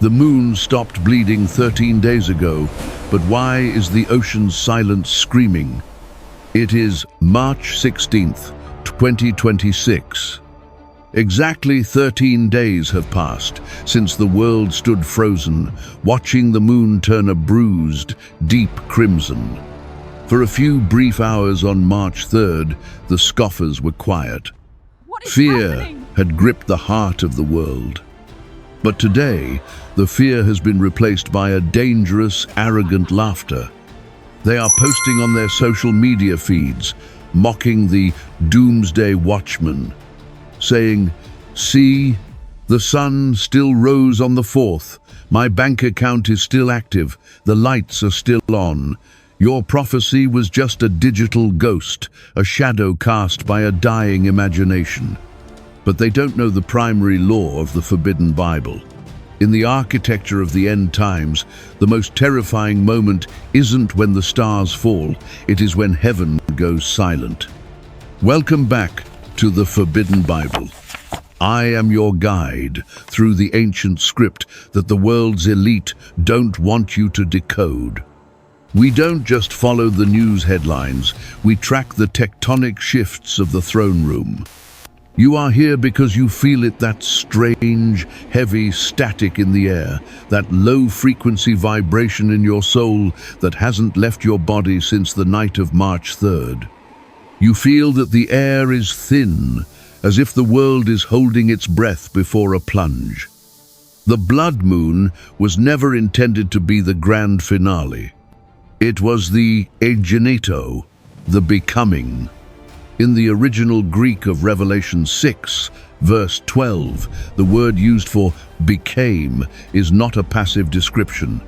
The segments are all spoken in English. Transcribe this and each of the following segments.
The moon stopped bleeding 13 days ago, but why is the ocean's silence screaming? It is March 16th, 2026. Exactly 13 days have passed since the world stood frozen, watching the moon turn a bruised, deep crimson. For a few brief hours on March 3rd, the scoffers were quiet. Fear had gripped the heart of the world. But today, the fear has been replaced by a dangerous, arrogant laughter. They are posting on their social media feeds, mocking the doomsday watchman, saying, "See, the sun still rose on the 4th. My bank account is still active. The lights are still on. Your prophecy was just a digital ghost, a shadow cast by a dying imagination." But they don't know the primary law of the forbidden Bible. In the architecture of the end times, the most terrifying moment isn't when the stars fall, it is when heaven goes silent. Welcome back to the Forbidden Bible. I am your guide through the ancient script that the world's elite don't want you to decode. We don't just follow the news headlines, we track the tectonic shifts of the throne room. You are here because you feel it, that strange, heavy static in the air, that low-frequency vibration in your soul that hasn't left your body since the night of March 3rd. You feel that the air is thin, as if the world is holding its breath before a plunge. The blood moon was never intended to be the grand finale. It was the egeneto, the becoming. In the original Greek of Revelation 6, verse 12, the word used for became is not a passive description.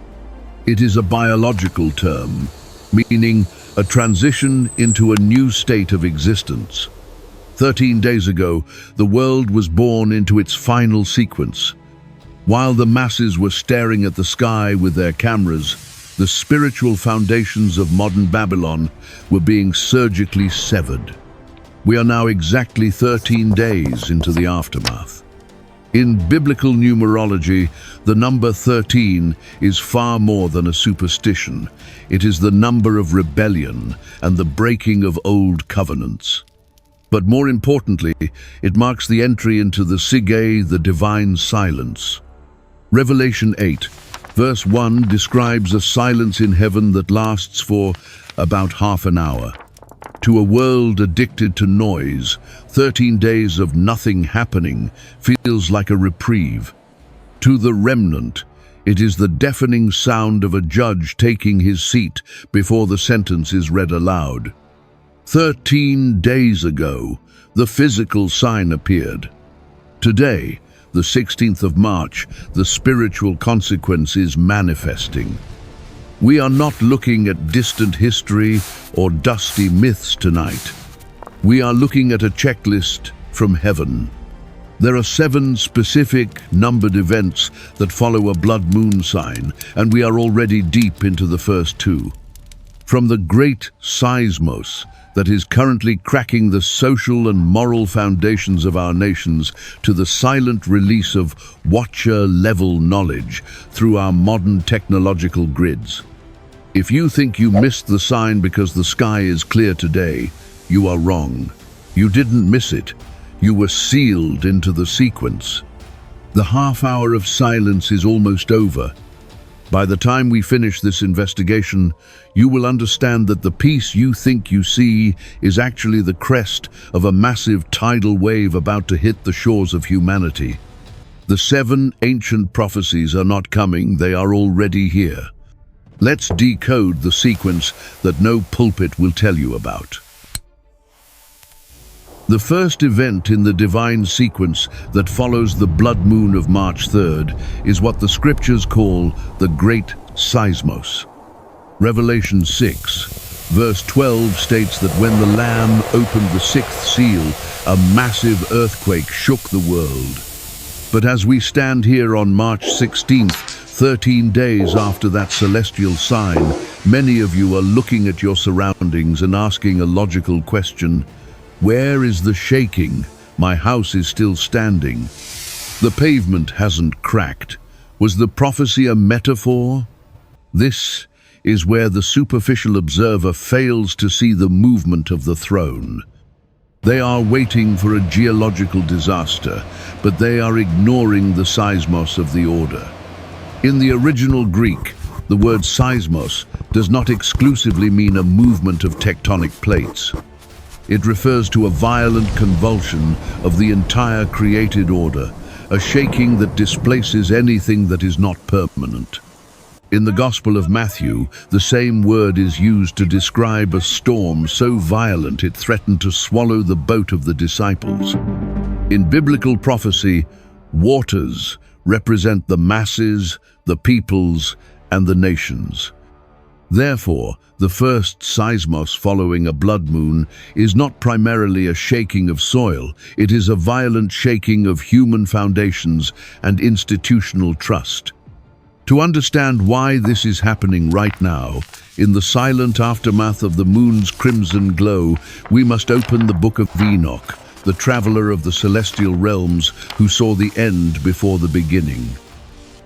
It is a biological term, meaning a transition into a new state of existence. 13 days ago, the world was born into its final sequence. While the masses were staring at the sky with their cameras, the spiritual foundations of modern Babylon were being surgically severed. We are now exactly 13 days into the aftermath. In biblical numerology, the number 13 is far more than a superstition. It is the number of rebellion and the breaking of old covenants. But more importantly, it marks the entry into the Sigay, the divine silence. Revelation 8, verse 1 describes a silence in heaven that lasts for about half an hour. To a world addicted to noise, 13 days of nothing happening feels like a reprieve. To the remnant, it is the deafening sound of a judge taking his seat before the sentence is read aloud. 13 days ago, the physical sign appeared. Today, the 16th of March, the spiritual consequence is manifesting. We are not looking at distant history or dusty myths tonight. We are looking at a checklist from heaven. There are 7 specific, numbered events that follow a blood moon sign, and we are already deep into the first 2. From the great seismos that is currently cracking the social and moral foundations of our nations to the silent release of watcher-level knowledge through our modern technological grids. If you think you missed the sign because the sky is clear today, you are wrong. You didn't miss it. You were sealed into the sequence. The half hour of silence is almost over. By the time we finish this investigation, you will understand that the piece you think you see is actually the crest of a massive tidal wave about to hit the shores of humanity. The 7 ancient prophecies are not coming, they are already here. Let's decode the sequence that no pulpit will tell you about. The first event in the divine sequence that follows the blood moon of March 3rd is what the scriptures call the Great Seismos. Revelation 6, verse 12 states that when the Lamb opened the 6th seal, a massive earthquake shook the world. But as we stand here on March 16th, 13 days after that celestial sign, many of you are looking at your surroundings and asking a logical question. Where is the shaking? My house is still standing. The pavement hasn't cracked. Was the prophecy a metaphor? This is where the superficial observer fails to see the movement of the throne. They are waiting for a geological disaster, but they are ignoring the seismos of the order. In the original Greek, the word seismos does not exclusively mean a movement of tectonic plates. It refers to a violent convulsion of the entire created order, a shaking that displaces anything that is not permanent. In the Gospel of Matthew, the same word is used to describe a storm so violent it threatened to swallow the boat of the disciples. In biblical prophecy, waters represent the masses, the peoples, and the nations. Therefore, the first seismos following a blood moon is not primarily a shaking of soil, it is a violent shaking of human foundations and institutional trust. To understand why this is happening right now, in the silent aftermath of the moon's crimson glow, we must open the book of Enoch, the traveler of the celestial realms who saw the end before the beginning.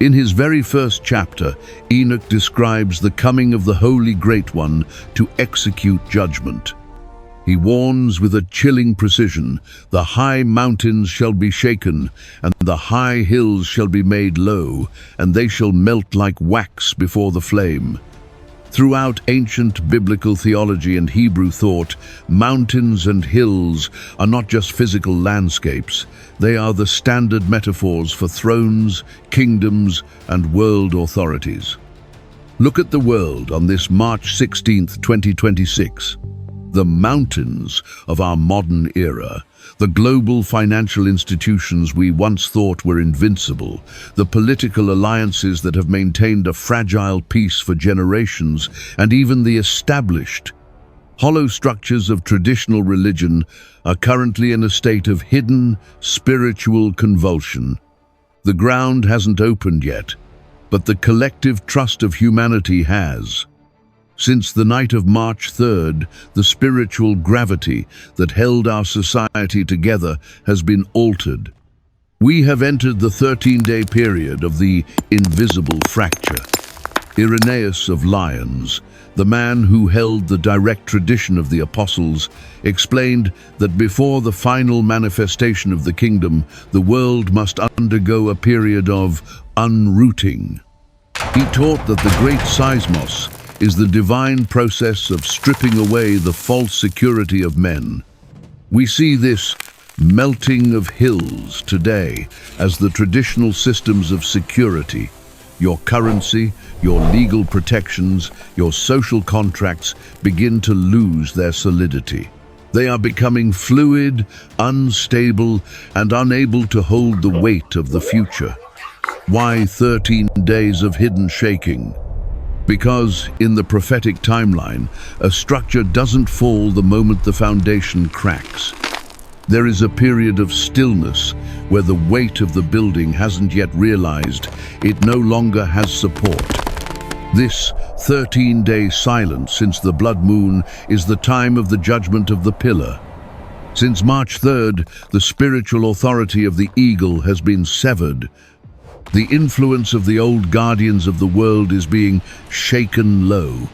In his very first chapter, Enoch describes the coming of the Holy Great One to execute judgment. He warns with a chilling precision, "The high mountains shall be shaken, and the high hills shall be made low, and they shall melt like wax before the flame." Throughout ancient biblical theology and Hebrew thought, mountains and hills are not just physical landscapes, they are the standard metaphors for thrones, kingdoms, and world authorities. Look at the world on this March 16th, 2026. The mountains of our modern era, the global financial institutions we once thought were invincible, the political alliances that have maintained a fragile peace for generations, and even the established, hollow structures of traditional religion are currently in a state of hidden, spiritual convulsion. The ground hasn't opened yet, but the collective trust of humanity has. Since the night of March 3rd, the spiritual gravity that held our society together has been altered. We have entered the 13-day period of the invisible fracture. Irenaeus of Lyons, the man who held the direct tradition of the apostles, explained that before the final manifestation of the kingdom, the world must undergo a period of unrooting. He taught that the great seismos is the divine process of stripping away the false security of men. We see this melting of hills today as the traditional systems of security, your currency, your legal protections, your social contracts begin to lose their solidity. They are becoming fluid, unstable, and unable to hold the weight of the future. Why 13 days of hidden shaking? Because in the prophetic timeline, a structure doesn't fall the moment the foundation cracks. There is a period of stillness where the weight of the building hasn't yet realized it no longer has support. This 13-day silence since the blood moon is the time of the judgment of the pillar. Since March 3rd, the spiritual authority of the eagle has been severed. The influence of the old guardians of the world is being shaken low.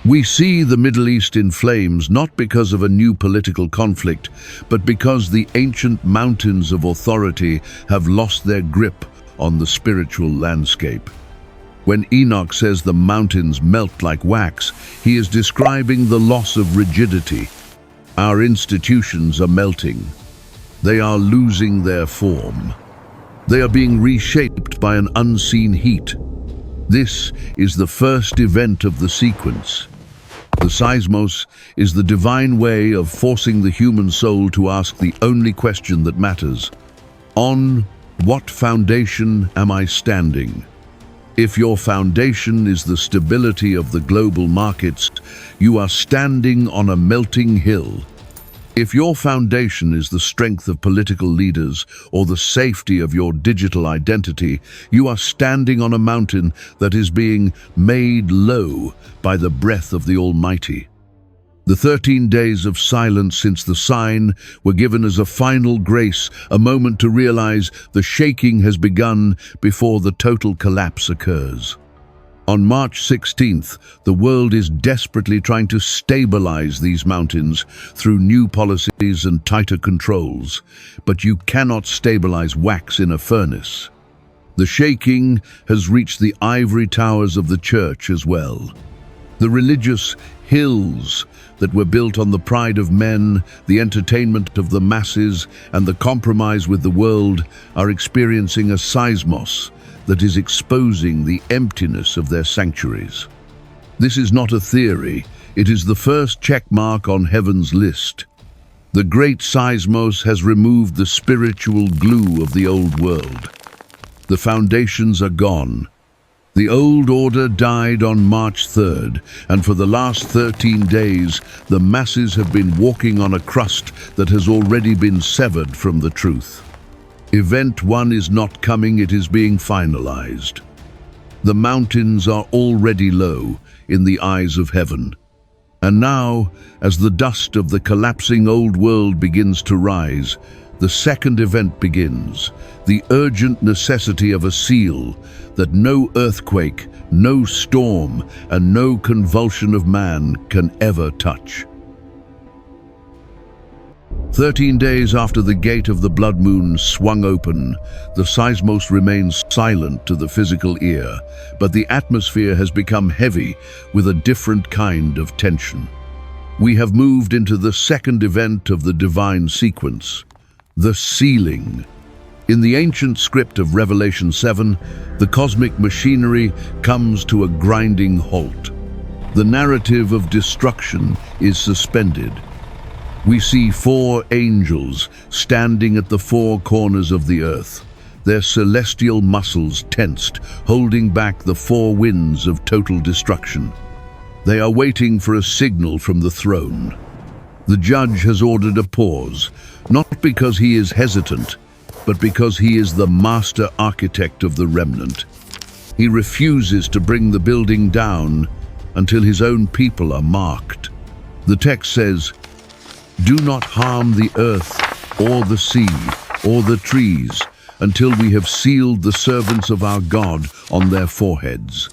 We see the Middle East in flames not because of a new political conflict, but because the ancient mountains of authority have lost their grip on the spiritual landscape. When Enoch says the mountains melt like wax, he is describing the loss of rigidity. Our institutions are melting. They are losing their form. They are being reshaped by an unseen heat. This is the first event of the sequence. The seismos is the divine way of forcing the human soul to ask the only question that matters. On what foundation am I standing? If your foundation is the stability of the global markets, you are standing on a melting hill. If your foundation is the strength of political leaders or the safety of your digital identity, you are standing on a mountain that is being made low by the breath of the Almighty. The 13 days of silence since the sign were given as a final grace, a moment to realize the shaking has begun before the total collapse occurs. On March 16th, the world is desperately trying to stabilize these mountains through new policies and tighter controls, but you cannot stabilize wax in a furnace. The shaking has reached the ivory towers of the church as well. The religious hills that were built on the pride of men, the entertainment of the masses, and the compromise with the world are experiencing a seismos that is exposing the emptiness of their sanctuaries. This is not a theory, it is the first check mark on heaven's list. The great seismos has removed the spiritual glue of the old world. The foundations are gone. The old order died on March 3rd, and for the last 13 days, the masses have been walking on a crust that has already been severed from the truth. Event 1 is not coming, it is being finalized. The mountains are already low in the eyes of heaven. And now, as the dust of the collapsing old world begins to rise, the second event begins, the urgent necessity of a seal that no earthquake, no storm, and no convulsion of man can ever touch. 13 days after the gate of the blood moon swung open, the seismos remains silent to the physical ear, but the atmosphere has become heavy with a different kind of tension. We have moved into the second event of the divine sequence, the sealing. In the ancient script of Revelation 7, the cosmic machinery comes to a grinding halt. The narrative of destruction is suspended. We see 4 angels standing at the 4 corners of the earth, their celestial muscles tensed, holding back the 4 winds of total destruction. They are waiting for a signal from the throne. The judge has ordered a pause, not because he is hesitant, but because he is the master architect of the remnant. He refuses to bring the building down until his own people are marked. The text says, "Do not harm the earth, or the sea, or the trees, until we have sealed the servants of our God on their foreheads."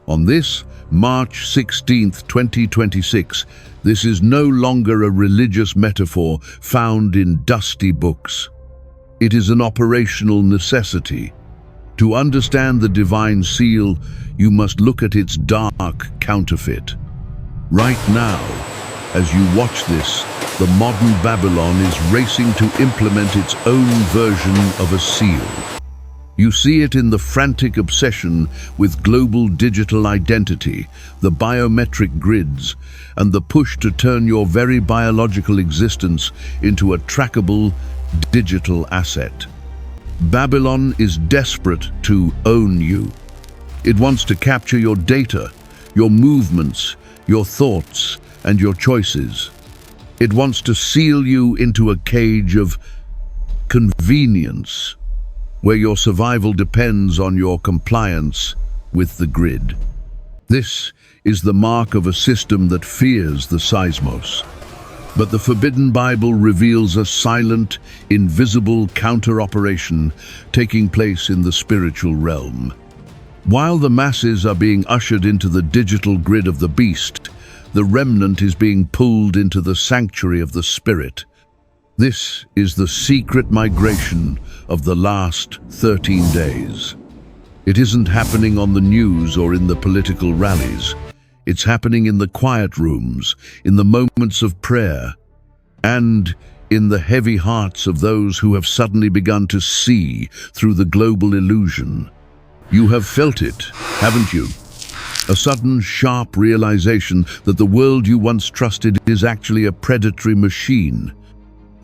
On this, March 16th, 2026, this is no longer a religious metaphor found in dusty books. It is an operational necessity. To understand the divine seal, you must look at its dark counterfeit. Right now, as you watch this, the modern Babylon is racing to implement its own version of a seal. You see it in the frantic obsession with global digital identity, the biometric grids, and the push to turn your very biological existence into a trackable digital asset. Babylon is desperate to own you. It wants to capture your data, your movements, your thoughts, and your choices. It wants to seal you into a cage of convenience, where your survival depends on your compliance with the grid. This is the mark of a system that fears the seismos. But the Forbidden Bible reveals a silent, invisible counter-operation taking place in the spiritual realm. While the masses are being ushered into the digital grid of the beast, the remnant is being pulled into the sanctuary of the spirit. This is the secret migration of the last 13 days. It isn't happening on the news or in the political rallies. It's happening in the quiet rooms, in the moments of prayer, and in the heavy hearts of those who have suddenly begun to see through the global illusion. You have felt it, haven't you? A sudden, sharp realization that the world you once trusted is actually a predatory machine.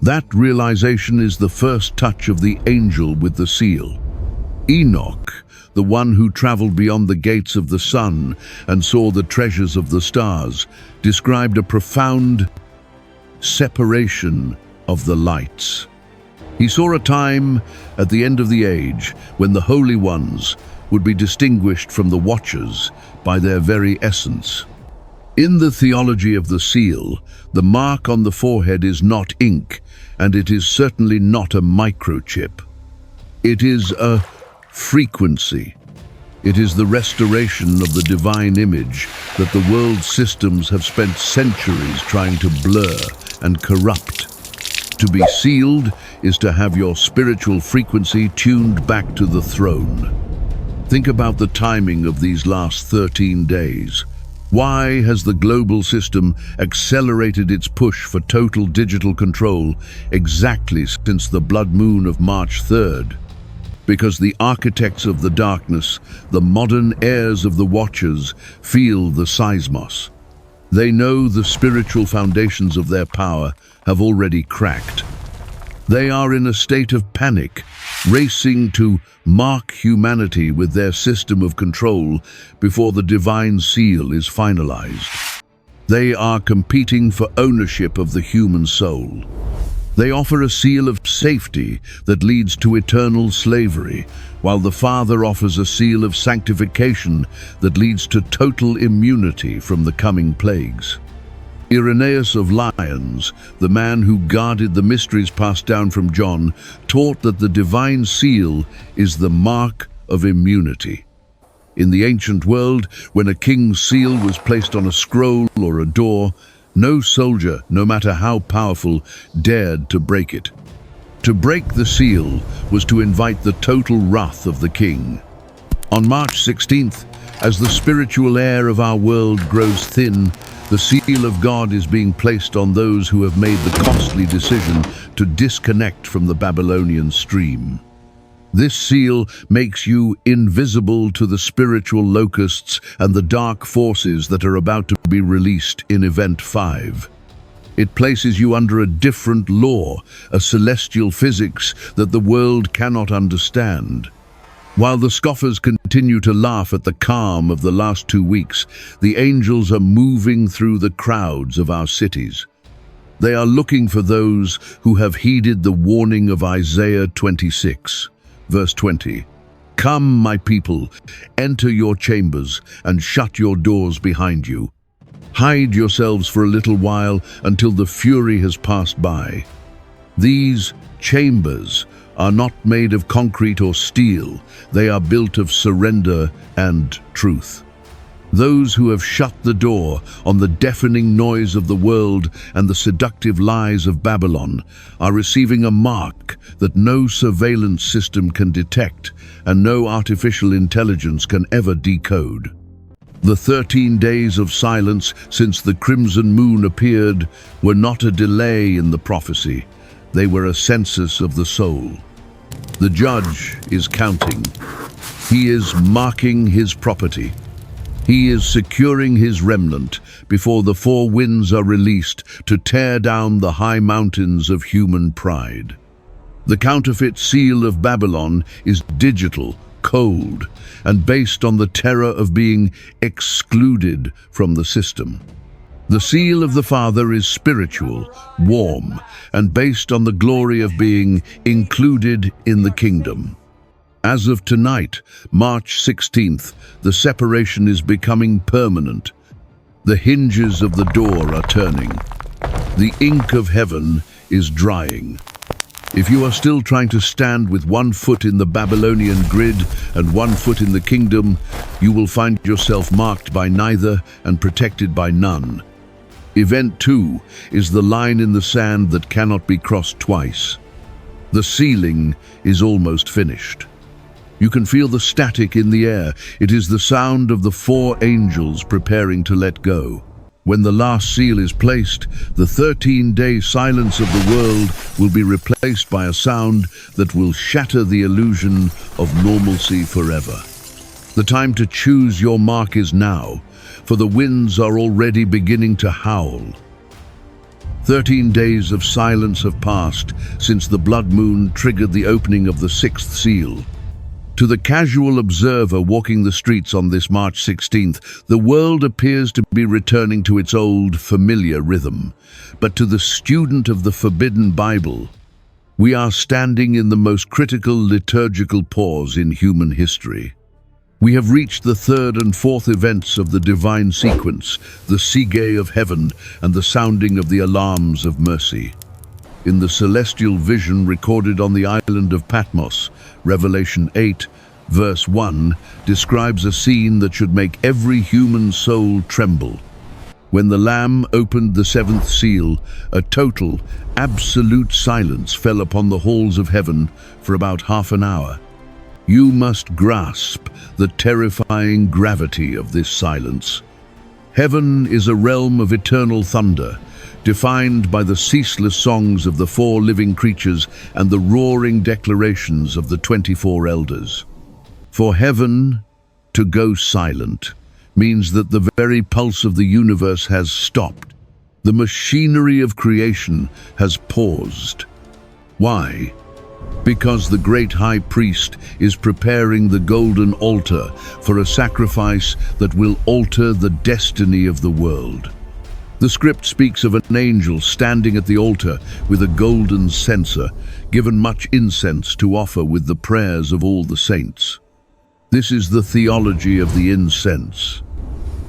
That realization is the first touch of the angel with the seal. Enoch, the one who traveled beyond the gates of the sun and saw the treasures of the stars, described a profound separation of the lights. He saw a time at the end of the age when the holy ones would be distinguished from the watchers by their very essence. In the theology of the seal, the mark on the forehead is not ink, and it is certainly not a microchip. It is a frequency. It is the restoration of the divine image that the world's systems have spent centuries trying to blur and corrupt. To be sealed is to have your spiritual frequency tuned back to the throne. Think about the timing of these last 13 days. Why has the global system accelerated its push for total digital control exactly since the blood moon of March 3rd? Because the architects of the darkness, the modern heirs of the Watchers, feel the seismos. They know the spiritual foundations of their power have already cracked. They are in a state of panic, racing to mark humanity with their system of control before the divine seal is finalized. They are competing for ownership of the human soul. They offer a seal of safety that leads to eternal slavery, while the Father offers a seal of sanctification that leads to total immunity from the coming plagues. Irenaeus of Lyons, the man who guarded the mysteries passed down from John, taught that the divine seal is the mark of immunity. In the ancient world, when a king's seal was placed on a scroll or a door, no soldier, no matter how powerful, dared to break it. To break the seal was to invite the total wrath of the king. On March 16th, as the spiritual air of our world grows thin, the seal of God is being placed on those who have made the costly decision to disconnect from the Babylonian stream. This seal makes you invisible to the spiritual locusts and the dark forces that are about to be released in Event 5. It places you under a different law, a celestial physics that the world cannot understand. While the scoffers continue to laugh at the calm of the last 2 weeks, the angels are moving through the crowds of our cities. They are looking for those who have heeded the warning of Isaiah 26, verse 20. Come, my people, enter your chambers and shut your doors behind you. Hide yourselves for a little while until the fury has passed by. These chambers are not made of concrete or steel. They are built of surrender and truth. Those who have shut the door on the deafening noise of the world and the seductive lies of Babylon are receiving a mark that no surveillance system can detect and no artificial intelligence can ever decode. The 13 days of silence since the crimson moon appeared were not a delay in the prophecy. They were a census of the soul. The judge is counting. He is marking his property. He is securing his remnant before the 4 winds are released to tear down the high mountains of human pride. The counterfeit seal of Babylon is digital, cold, and based on the terror of being excluded from the system. The seal of the Father is spiritual, warm, and based on the glory of being included in the kingdom. As of tonight, March 16th, the separation is becoming permanent. The hinges of the door are turning. The ink of heaven is drying. If you are still trying to stand with 1 foot in the Babylonian grid and 1 foot in the kingdom, you will find yourself marked by neither and protected by none. Event 2 is the line in the sand that cannot be crossed twice. The sealing is almost finished. You can feel the static in the air. It is the sound of the 4 angels preparing to let go. When the last seal is placed, the 13-day silence of the world will be replaced by a sound that will shatter the illusion of normalcy forever. The time to choose your mark is now, for the winds are already beginning to howl. 13 days of silence have passed since the blood moon triggered the opening of the 6th seal. To the casual observer walking the streets on this March 16th, the world appears to be returning to its old, familiar rhythm. But to the student of the forbidden Bible, we are standing in the most critical liturgical pause in human history. We have reached the third and fourth events of the divine sequence, the sigue of heaven and the sounding of the alarms of mercy. In the celestial vision recorded on the island of Patmos, Revelation 8, verse 1, describes a scene that should make every human soul tremble. When the Lamb opened the seventh seal, a total, absolute silence fell upon the halls of heaven for about half an hour. You must grasp the terrifying gravity of this silence. Heaven is a realm of eternal thunder, defined by the ceaseless songs of the four living creatures and the roaring declarations of the 24 elders. For heaven to go silent means that the very pulse of the universe has stopped. The machinery of creation has paused. Why? Because the great high priest is preparing the golden altar for a sacrifice that will alter the destiny of the world. The script speaks of an angel standing at the altar with a golden censer, given much incense to offer with the prayers of all the saints. This is the theology of the incense.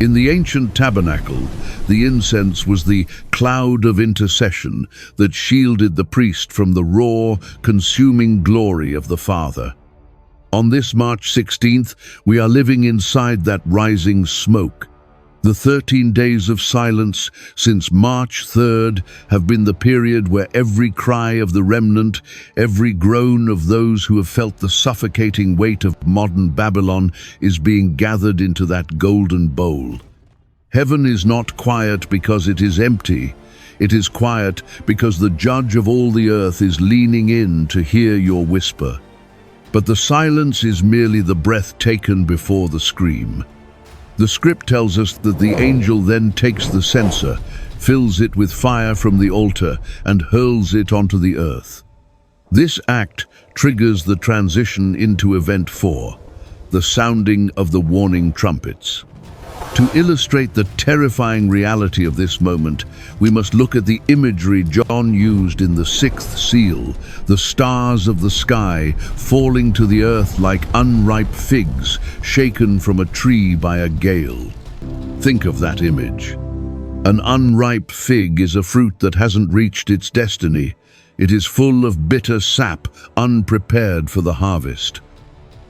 In the ancient tabernacle, the incense was the cloud of intercession that shielded the priest from the raw, consuming glory of the Father. On this March 16th, we are living inside that rising smoke. The 13 days of silence since March 3rd have been the period where every cry of the remnant, every groan of those who have felt the suffocating weight of modern Babylon is being gathered into that golden bowl. Heaven is not quiet because it is empty. It is quiet because the Judge of all the earth is leaning in to hear your whisper. But the silence is merely the breath taken before the scream. The script tells us that the angel then takes the censer, fills it with fire from the altar, and hurls it onto the earth. This act triggers the transition into Event 4, the sounding of the warning trumpets. To illustrate the terrifying reality of this moment, we must look at the imagery John used in the sixth seal, the stars of the sky falling to the earth like unripe figs shaken from a tree by a gale. Think of that image. An unripe fig is a fruit that hasn't reached its destiny. It is full of bitter sap, unprepared for the harvest.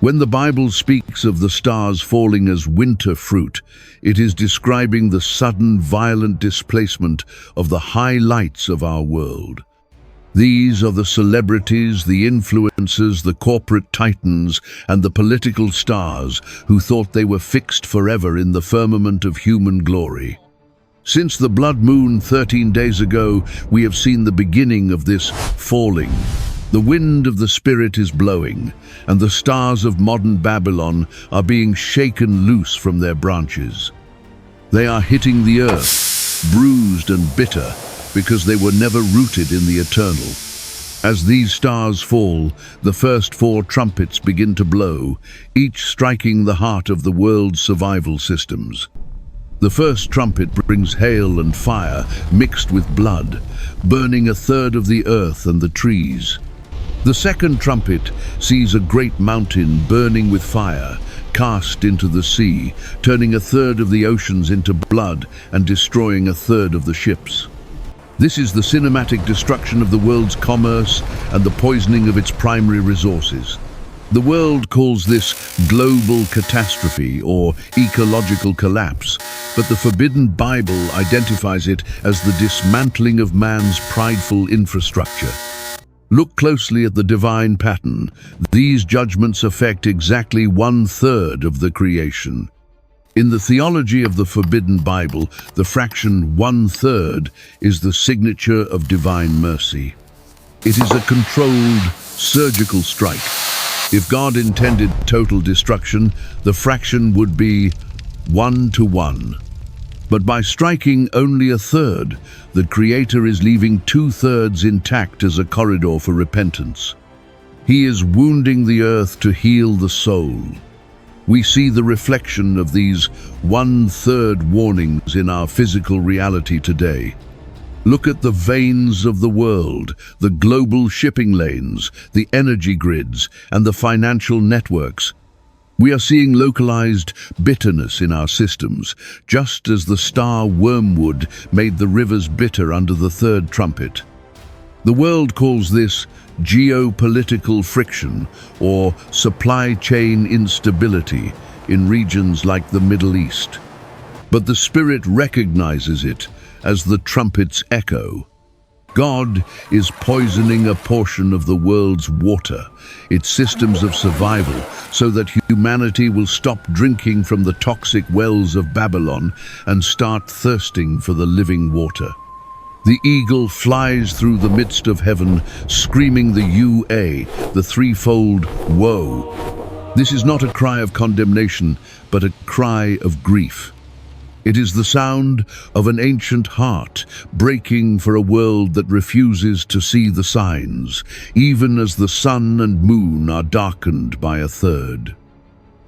When the Bible speaks of the stars falling as winter fruit, it is describing the sudden, violent displacement of the highlights of our world. These are the celebrities, the influencers, the corporate titans, and the political stars who thought they were fixed forever in the firmament of human glory. Since the blood moon 13 days ago, we have seen the beginning of this falling. The wind of the Spirit is blowing, and the stars of modern Babylon are being shaken loose from their branches. They are hitting the earth, bruised and bitter, because they were never rooted in the eternal. As these stars fall, the first four trumpets begin to blow, each striking the heart of the world's survival systems. The first trumpet brings hail and fire mixed with blood, burning a third of the earth and the trees. The second trumpet sees a great mountain burning with fire, cast into the sea, turning a third of the oceans into blood and destroying a third of the ships. This is the cinematic destruction of the world's commerce and the poisoning of its primary resources. The world calls this global catastrophe or ecological collapse, but the Forbidden Bible identifies it as the dismantling of man's prideful infrastructure. Look closely at the divine pattern. These judgments affect exactly 1/3 of the creation. In the theology of the Forbidden Bible, the fraction 1/3 is the signature of divine mercy. It is a controlled, surgical strike. If God intended total destruction, the fraction would be 1-to-1. But by striking only a third, the Creator is leaving 2/3 intact as a corridor for repentance. He is wounding the earth to heal the soul. We see the reflection of these 1/3 warnings in our physical reality today. Look at the veins of the world, the global shipping lanes, the energy grids, and the financial networks. We are seeing localized bitterness in our systems, just as the star wormwood made the rivers bitter under the third trumpet. The world calls this geopolitical friction or supply chain instability in regions like the Middle East. But the Spirit recognizes it as the trumpet's echo. God is poisoning a portion of the world's water, its systems of survival, so that humanity will stop drinking from the toxic wells of Babylon and start thirsting for the living water. The eagle flies through the midst of heaven, screaming the UA, the threefold woe. This is not a cry of condemnation, but a cry of grief. It is the sound of an ancient heart breaking for a world that refuses to see the signs, even as the sun and moon are darkened by a third.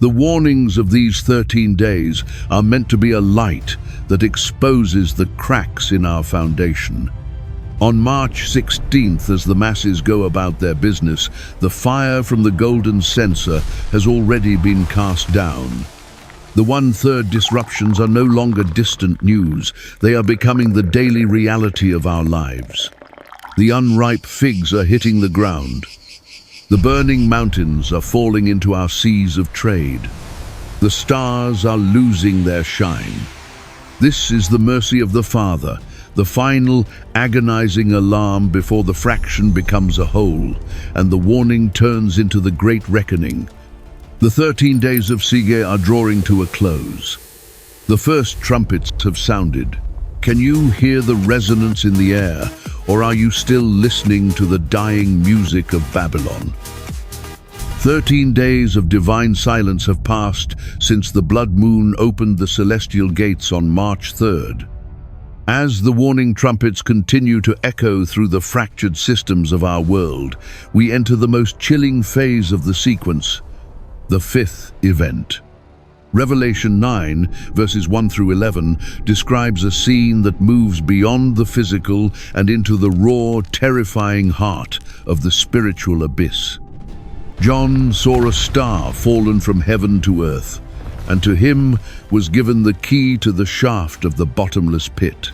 The warnings of these 13 days are meant to be a light that exposes the cracks in our foundation. On March 16th, as the masses go about their business, the fire from the golden censer has already been cast down. The one-third disruptions are no longer distant news. They are becoming the daily reality of our lives. The unripe figs are hitting the ground. The burning mountains are falling into our seas of trade. The stars are losing their shine. This is the mercy of the Father, the final agonizing alarm before the fraction becomes a whole, and the warning turns into the great reckoning. The 13 days of Sige are drawing to a close. The first trumpets have sounded. Can you hear the resonance in the air, or are you still listening to the dying music of Babylon? 13 days of divine silence have passed since the blood moon opened the celestial gates on March 3rd. As the warning trumpets continue to echo through the fractured systems of our world, we enter the most chilling phase of the sequence, the fifth event. Revelation 9, verses 1 through 11, describes a scene that moves beyond the physical and into the raw, terrifying heart of the spiritual abyss. John saw a star fallen from heaven to earth, and to him was given the key to the shaft of the bottomless pit.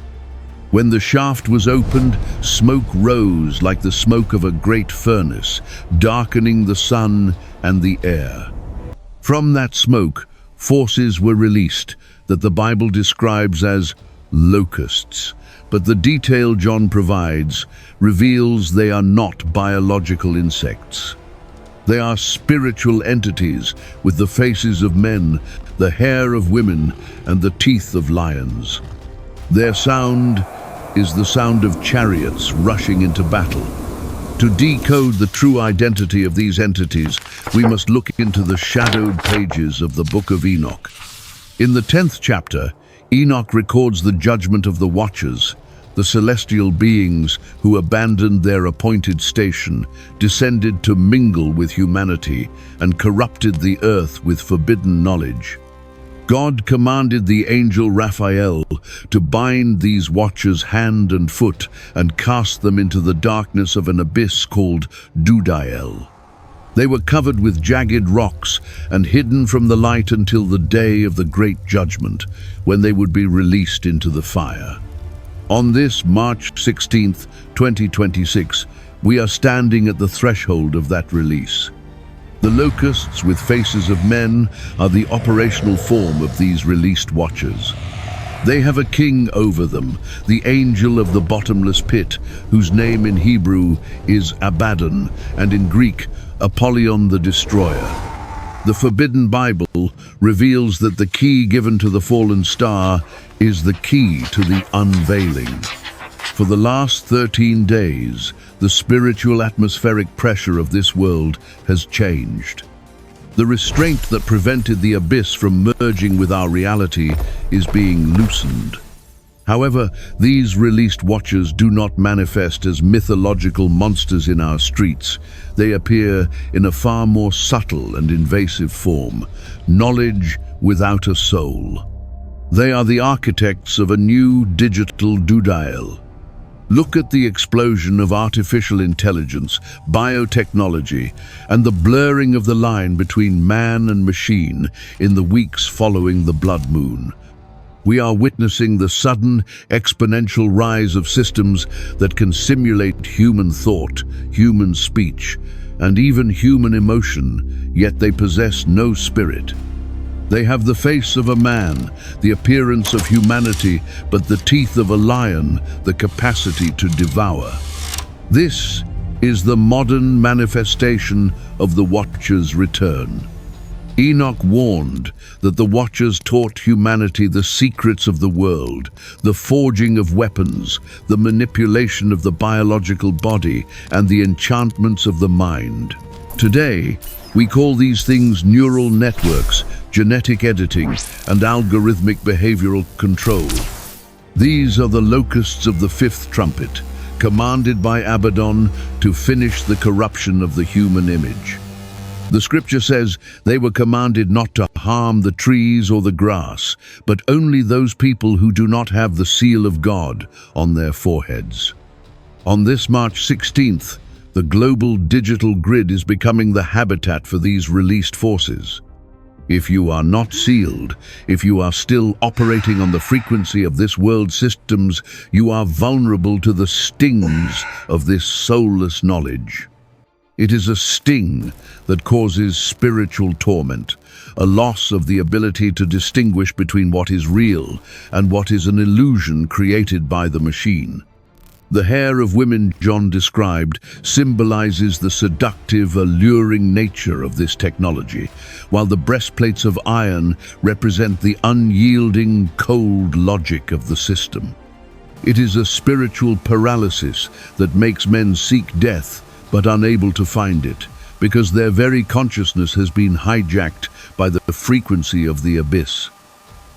When the shaft was opened, smoke rose like the smoke of a great furnace, darkening the sun and the air. From that smoke, forces were released that the Bible describes as locusts, but the detail John provides reveals they are not biological insects. They are spiritual entities with the faces of men, the hair of women, and the teeth of lions. Their sound is the sound of chariots rushing into battle. To decode the true identity of these entities, we must look into the shadowed pages of the Book of Enoch. In the 10th chapter, Enoch records the judgment of the Watchers, the celestial beings who abandoned their appointed station, descended to mingle with humanity, and corrupted the earth with forbidden knowledge. God commanded the angel Raphael to bind these watchers hand and foot and cast them into the darkness of an abyss called Dudael. They were covered with jagged rocks and hidden from the light until the day of the great judgment, when they would be released into the fire. On this March 16th, 2026, we are standing at the threshold of that release. The locusts with faces of men are the operational form of these released watchers. They have a king over them, the angel of the bottomless pit, whose name in Hebrew is Abaddon, and in Greek, Apollyon the Destroyer. The Forbidden Bible reveals that the key given to the fallen star is the key to the unveiling. For the last 13 days, the spiritual atmospheric pressure of this world has changed. The restraint that prevented the abyss from merging with our reality is being loosened. However, these released watchers do not manifest as mythological monsters in our streets. They appear in a far more subtle and invasive form, knowledge without a soul. They are the architects of a new digital Dudael. Look at the explosion of artificial intelligence, biotechnology, and the blurring of the line between man and machine in the weeks following the blood moon. We are witnessing the sudden, exponential rise of systems that can simulate human thought, human speech, and even human emotion, yet they possess no spirit. They have the face of a man, the appearance of humanity, but the teeth of a lion, the capacity to devour. This is the modern manifestation of the Watcher's return. Enoch warned that the Watchers taught humanity the secrets of the world, the forging of weapons, the manipulation of the biological body, and the enchantments of the mind. Today, we call these things neural networks, genetic editing, and algorithmic behavioral control. These are the locusts of the fifth trumpet, commanded by Abaddon to finish the corruption of the human image. The scripture says they were commanded not to harm the trees or the grass, but only those people who do not have the seal of God on their foreheads. On this March 16th, the global digital grid is becoming the habitat for these released forces. If you are not sealed, if you are still operating on the frequency of this world's systems, you are vulnerable to the stings of this soulless knowledge. It is a sting that causes spiritual torment, a loss of the ability to distinguish between what is real and what is an illusion created by the machine. The hair of women John described symbolizes the seductive, alluring nature of this technology, while the breastplates of iron represent the unyielding, cold logic of the system. It is a spiritual paralysis that makes men seek death but unable to find it, because their very consciousness has been hijacked by the frequency of the abyss.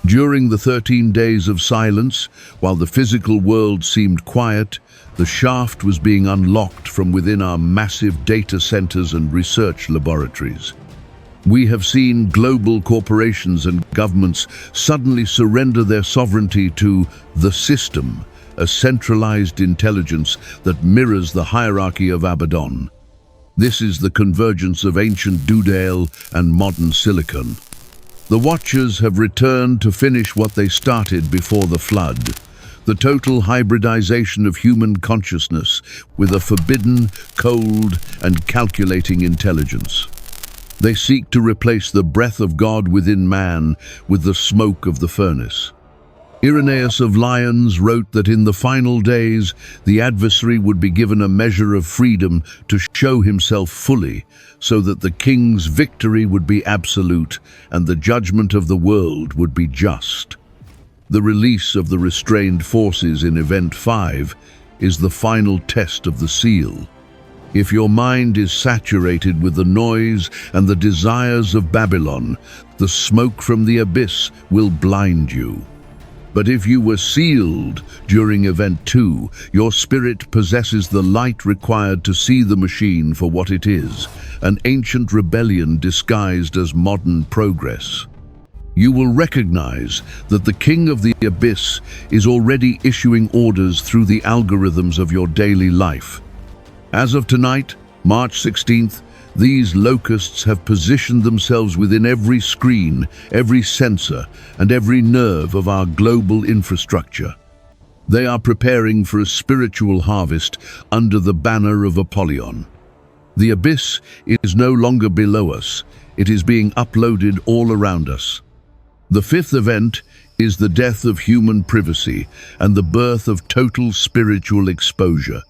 During the 13 days of silence, while the physical world seemed quiet, the shaft was being unlocked from within our massive data centers and research laboratories. We have seen global corporations and governments suddenly surrender their sovereignty to the system, a centralized intelligence that mirrors the hierarchy of Abaddon. This is the convergence of ancient Dudale and modern silicon. The Watchers have returned to finish what they started before the flood, the total hybridization of human consciousness with a forbidden, cold, and calculating intelligence. They seek to replace the breath of God within man with the smoke of the furnace. Irenaeus of Lyons wrote that in the final days, the adversary would be given a measure of freedom to show himself fully, so that the king's victory would be absolute and the judgment of the world would be just. The release of the restrained forces in Event 5 is the final test of the seal. If your mind is saturated with the noise and the desires of Babylon, the smoke from the abyss will blind you. But if you were sealed during Event 2, your spirit possesses the light required to see the machine for what it is, an ancient rebellion disguised as modern progress. You will recognize that the King of the Abyss is already issuing orders through the algorithms of your daily life. As of tonight, March 16th, these locusts have positioned themselves within every screen, every sensor, and every nerve of our global infrastructure. They are preparing for a spiritual harvest under the banner of Apollyon. The abyss is no longer below us, it is being uploaded all around us. The fifth event is the death of human privacy and the birth of total spiritual exposure.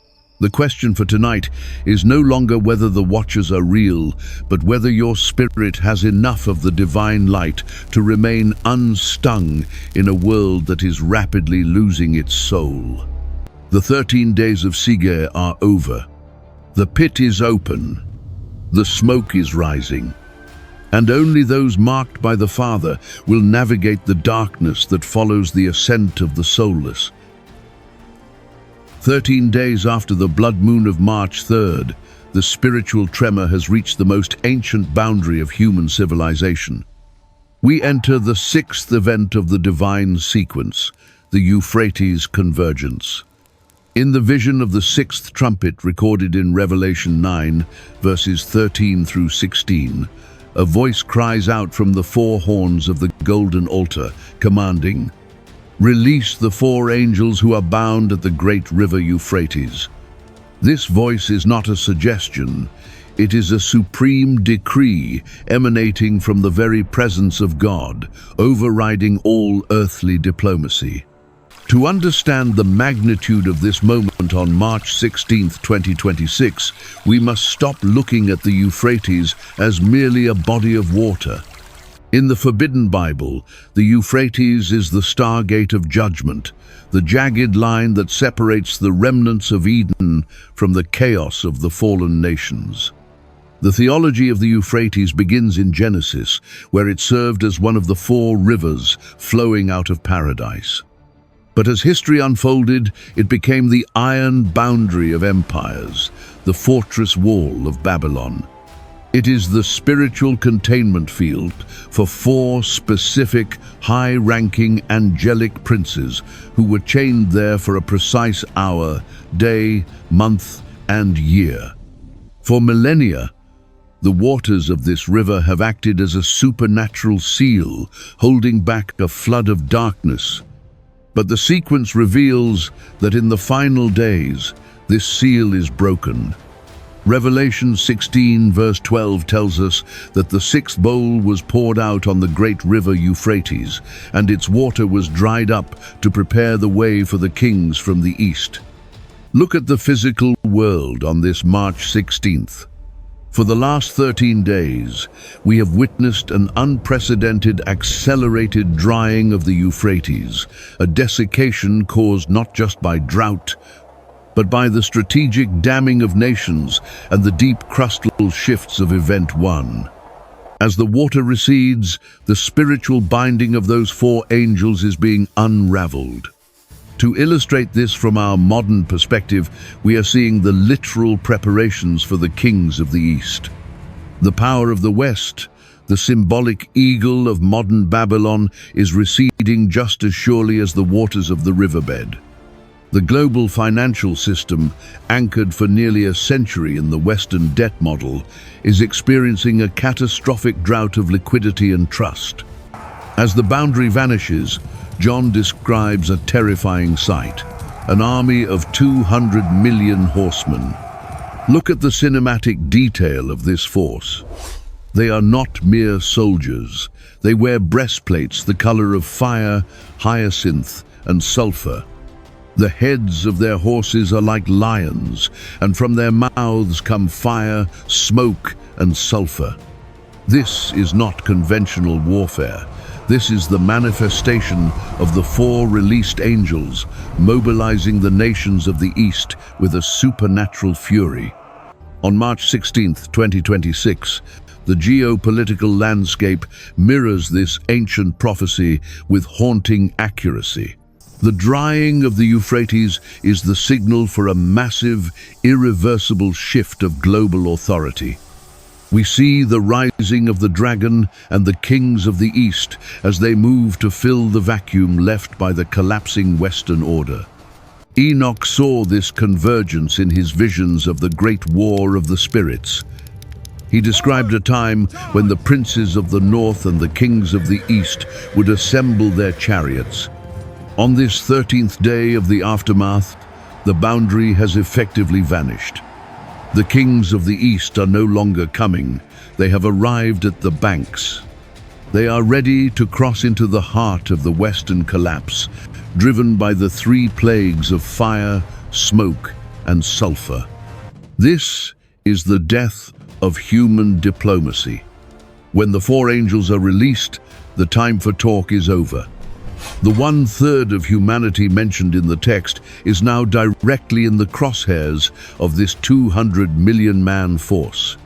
The question for tonight is no longer whether the Watchers are real, but whether your spirit has enough of the divine light to remain unstung in a world that is rapidly losing its soul. The 13 days of Sige are over. The pit is open. The smoke is rising. And only those marked by the Father will navigate the darkness that follows the ascent of the soulless. 13 days after the blood moon of March 3rd, the spiritual tremor has reached the most ancient boundary of human civilization. We enter the sixth event of the divine sequence, the Euphrates convergence. In the vision of the sixth trumpet recorded in Revelation 9, verses 13 through 16, a voice cries out from the four horns of the golden altar, commanding, "Release the four angels who are bound at the great river Euphrates." This voice is not a suggestion, it is a supreme decree emanating from the very presence of God, overriding all earthly diplomacy. To understand the magnitude of this moment on March 16th, 2026, we must stop looking at the Euphrates as merely a body of water. In the Forbidden Bible, the Euphrates is the stargate of judgment, the jagged line that separates the remnants of Eden from the chaos of the fallen nations. The theology of the Euphrates begins in Genesis, where it served as one of the four rivers flowing out of paradise. But as history unfolded, it became the iron boundary of empires, the fortress wall of Babylon. It is the spiritual containment field for four specific, high-ranking angelic princes who were chained there for a precise hour, day, month, and year. For millennia, the waters of this river have acted as a supernatural seal, holding back a flood of darkness. But the sequence reveals that in the final days, this seal is broken. Revelation 16 verse 12 tells us that the sixth bowl was poured out on the great river Euphrates, and its water was dried up to prepare the way for the kings from the east. Look at the physical world on this March 16th. For the last 13 days, we have witnessed an unprecedented accelerated drying of the Euphrates, a desiccation caused not just by drought, but by the strategic damming of nations and the deep crustal shifts of Event 1. As the water recedes, the spiritual binding of those four angels is being unraveled. To illustrate this from our modern perspective, we are seeing the literal preparations for the kings of the East. The power of the West, the symbolic eagle of modern Babylon, is receding just as surely as the waters of the riverbed. The global financial system, anchored for nearly a century in the Western debt model, is experiencing a catastrophic drought of liquidity and trust. As the boundary vanishes, John describes a terrifying sight, an army of 200 million horsemen. Look at the cinematic detail of this force. They are not mere soldiers. They wear breastplates the color of fire, hyacinth, and sulfur. The heads of their horses are like lions, and from their mouths come fire, smoke, and sulfur. This is not conventional warfare. This is the manifestation of the four released angels, mobilizing the nations of the East with a supernatural fury. On March 16th, 2026, the geopolitical landscape mirrors this ancient prophecy with haunting accuracy. The drying of the Euphrates is the signal for a massive, irreversible shift of global authority. We see the rising of the dragon and the kings of the East as they move to fill the vacuum left by the collapsing Western order. Enoch saw this convergence in his visions of the great war of the spirits. He described a time when the princes of the north and the kings of the east would assemble their chariots. On this 13th day of the aftermath, the boundary has effectively vanished. The kings of the east are no longer coming. They have arrived at the banks. They are ready to cross into the heart of the western collapse, driven by the three plagues of fire, smoke, and sulfur. This is the death of human diplomacy. When the four angels are released, the time for talk is over. The 1/3 of humanity mentioned in the text is now directly in the crosshairs of this 200 million man force.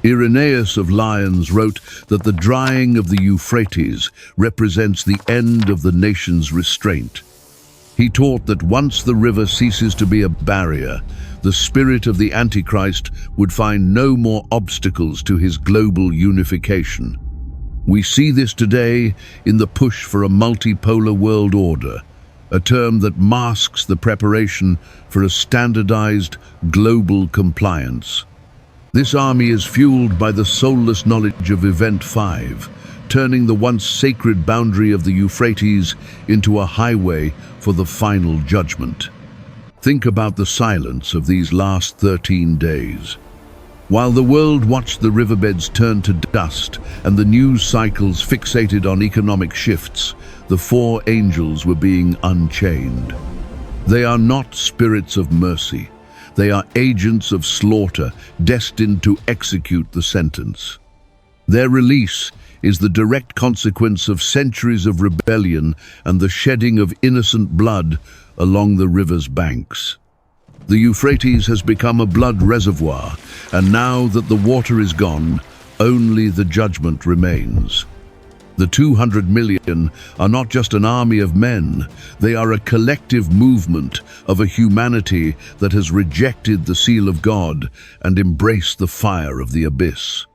Irenaeus of Lyons wrote that the drying of the Euphrates represents the end of the nation's restraint. He taught that once the river ceases to be a barrier, the spirit of the Antichrist would find no more obstacles to his global unification. We see this today in the push for a multipolar world order. a term that masks the preparation for a standardized global compliance. This army is fueled by the soulless knowledge of Event 5, turning the once sacred boundary of the Euphrates into a highway for the final judgment. Think about the silence of these last 13 days. While the world watched the riverbeds turn to dust and the news cycles fixated on economic shifts, the four angels were being unchained. They are not spirits of mercy. They are agents of slaughter, destined to execute the sentence. Their release is the direct consequence of centuries of rebellion and the shedding of innocent blood along the river's banks. The Euphrates has become a blood reservoir, and now that the water is gone, only the judgment remains. The 200 million are not just an army of men, they are a collective movement of a humanity that has rejected the seal of God and embraced the fire of the abyss.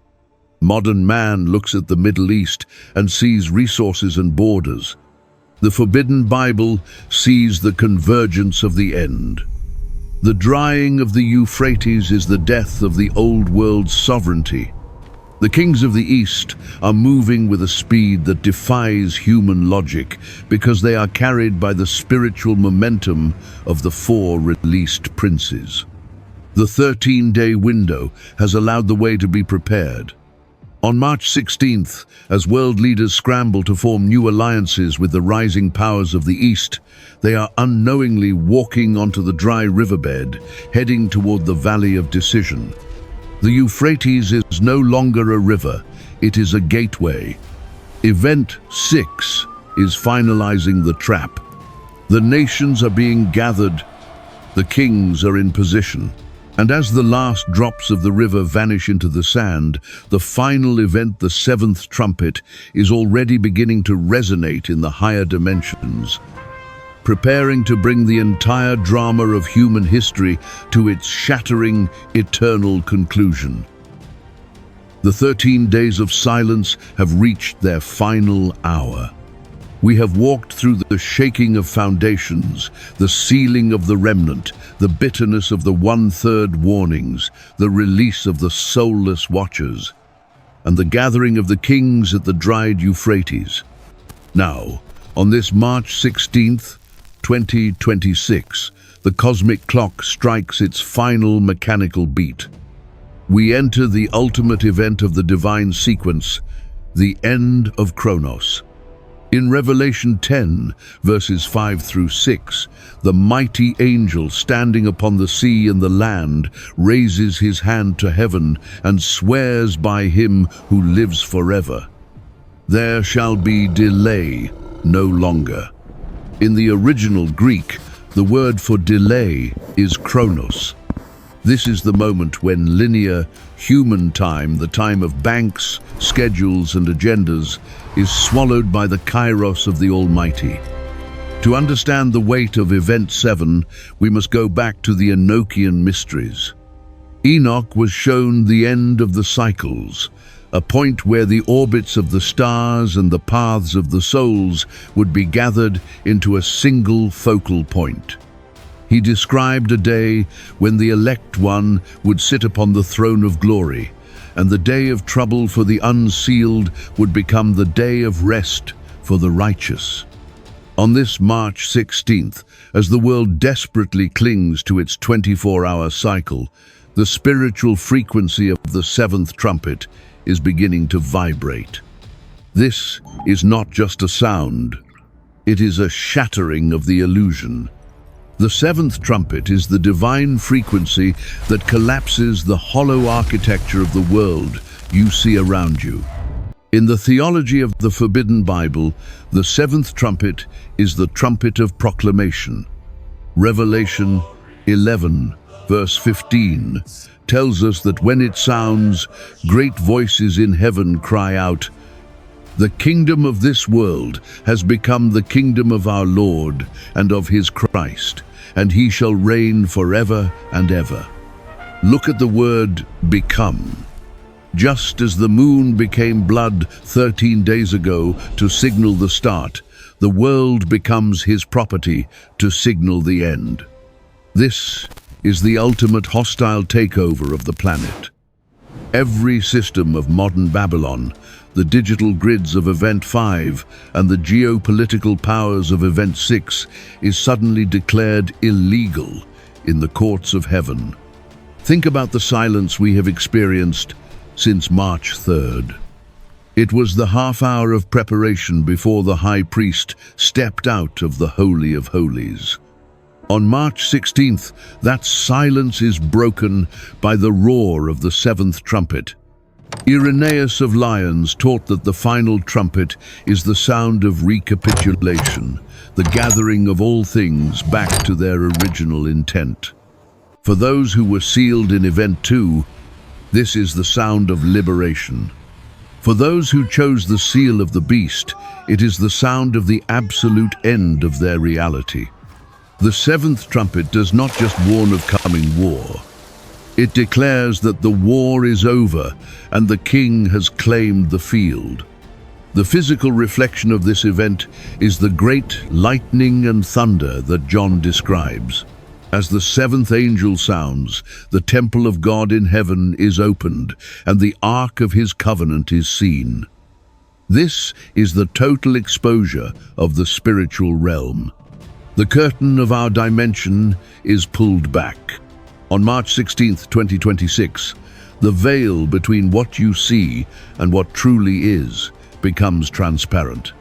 Modern man looks at the Middle East and sees resources and borders. The forbidden Bible sees the convergence of the end. The drying of the Euphrates is the death of the old world's sovereignty. The kings of the East are moving with a speed that defies human logic because they are carried by the spiritual momentum of the four released princes. The 13-day window has allowed the way to be prepared. On March 16th, as world leaders scramble to form new alliances with the rising powers of the East, they are unknowingly walking onto the dry riverbed, heading toward the Valley of Decision. The Euphrates is no longer a river, it is a gateway. Event 6 is finalizing the trap. The nations are being gathered, the kings are in position. And as the last drops of the river vanish into the sand, the final event, the Seventh Trumpet, is already beginning to resonate in the higher dimensions, preparing to bring the entire drama of human history to its shattering, eternal conclusion. The 13 days of silence have reached their final hour. We have walked through the shaking of foundations, the sealing of the remnant, the bitterness of the 1/3 warnings, the release of the soulless watchers, and the gathering of the kings at the dried Euphrates. Now, on this March 16th, 2026, the cosmic clock strikes its final mechanical beat. We enter the ultimate event of the divine sequence, the end of Chronos. In Revelation 10, verses 5 through 6, the mighty angel standing upon the sea and the land raises his hand to heaven and swears by him who lives forever. There shall be delay no longer. In the original Greek, the word for delay is Chronos. This is the moment when linear, human time, the time of banks, schedules and agendas, is swallowed by the Kairos of the Almighty. To understand the weight of Event 7, we must go back to the Enochian mysteries. Enoch was shown the end of the cycles, a point where the orbits of the stars and the paths of the souls would be gathered into a single focal point. He described a day when the elect one would sit upon the throne of glory, and the day of trouble for the unsealed would become the day of rest for the righteous. On this March 16th, as the world desperately clings to its 24-hour cycle, the spiritual frequency of the Seventh Trumpet is beginning to vibrate. This is not just a sound, it is a shattering of the illusion. The Seventh Trumpet is the divine frequency that collapses the hollow architecture of the world you see around you. In the theology of the Forbidden Bible, the Seventh Trumpet is the trumpet of proclamation. Revelation 11, verse 15, tells us that when it sounds, great voices in heaven cry out, "The kingdom of this world has become the kingdom of our Lord and of his Christ, and he shall reign forever and ever." Look at the word "become." Just as the moon became blood 13 days ago to signal the start, The world becomes his property to signal the end. This is the ultimate hostile takeover of the planet. Every system of modern Babylon, the digital grids of Event 5 and the geopolitical powers of Event 6, is suddenly declared illegal in the courts of heaven. Think about the silence we have experienced since March 3rd. It was the half-hour of preparation before the high priest stepped out of the Holy of Holies. On March 16th, that silence is broken by the roar of the Seventh Trumpet. Irenaeus of Lyons taught that the final trumpet is the sound of recapitulation, the gathering of all things back to their original intent. For those who were sealed in Event 2, this is the sound of liberation. For those who chose the seal of the beast, it is the sound of the absolute end of their reality. The seventh trumpet does not just warn of coming war. It declares that the war is over and the king has claimed the field. The physical reflection of this event is the great lightning and thunder that John describes. As the seventh angel sounds, the temple of God in heaven is opened, and the ark of his covenant is seen. This is the total exposure of the spiritual realm. The curtain of our dimension is pulled back. On March 16, 2026, the veil between what you see and what truly is becomes transparent.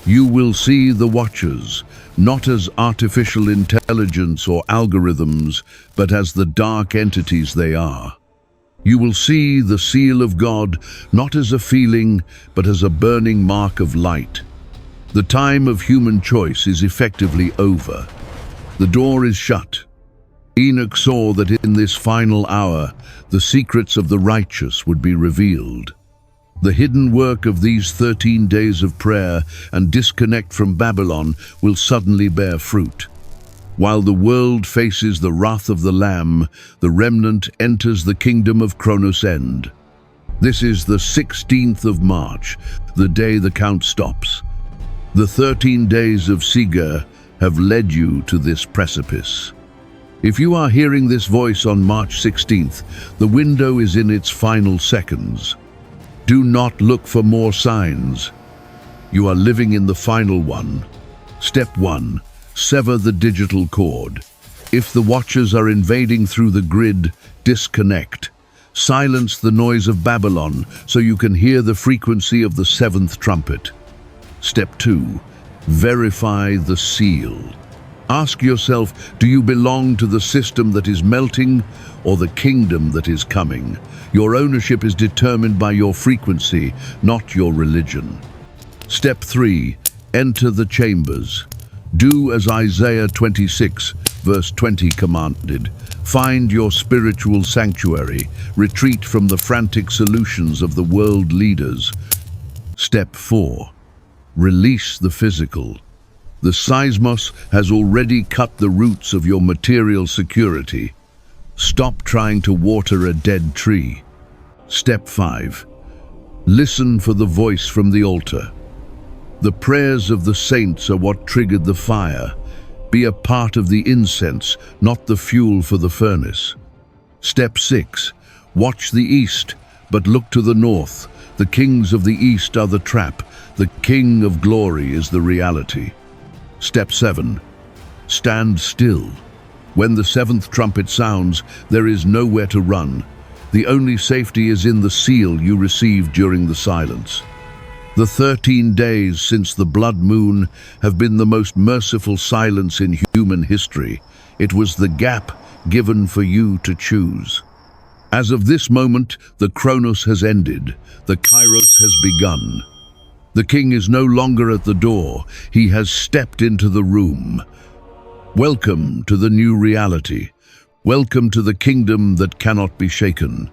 You will see the Watchers, not as artificial intelligence or algorithms, but as the dark entities they are. You will see the seal of God, not as a feeling, but as a burning mark of light. The time of human choice is effectively over. The door is shut. Enoch saw that in this final hour, the secrets of the righteous would be revealed. The hidden work of these 13 days of prayer and disconnect from Babylon will suddenly bear fruit. While the world faces the wrath of the Lamb, the remnant enters the kingdom of Chronos end. This is the 16th of March, the day the count stops. The 13 days of Segar have led you to this precipice. If you are hearing this voice on March 16th, the window is in its final seconds. Do not look for more signs. You are living in the final one. Step 1. Sever the digital cord. If the Watchers are invading through the grid, disconnect. Silence the noise of Babylon so you can hear the frequency of the seventh trumpet. Step 2. Verify the seal. Ask yourself, do you belong to the system that is melting or the kingdom that is coming? Your ownership is determined by your frequency, not your religion. Step 3. Enter the chambers. Do as Isaiah 26, verse 20 commanded. Find your spiritual sanctuary. Retreat from the frantic solutions of the world leaders. Step 4. Release the physical. The seismos has already cut the roots of your material security. Stop trying to water a dead tree. Step 5. Listen for the voice from the altar. The prayers of the saints are what triggered the fire. Be a part of the incense, not the fuel for the furnace. Step 6. Watch the east, but look to the north. The kings of the east are the trap. The King of glory is the reality. Step 7. Stand still. When the seventh trumpet sounds, there is nowhere to run. The only safety is in the seal you received during the silence. The 13 days since the blood moon have been the most merciful silence in human history. It was the gap given for you to choose. As of this moment, the Chronos has ended. The Kairos has begun. The king is no longer at the door. He has stepped into the room. Welcome to the new reality. Welcome to the kingdom that cannot be shaken.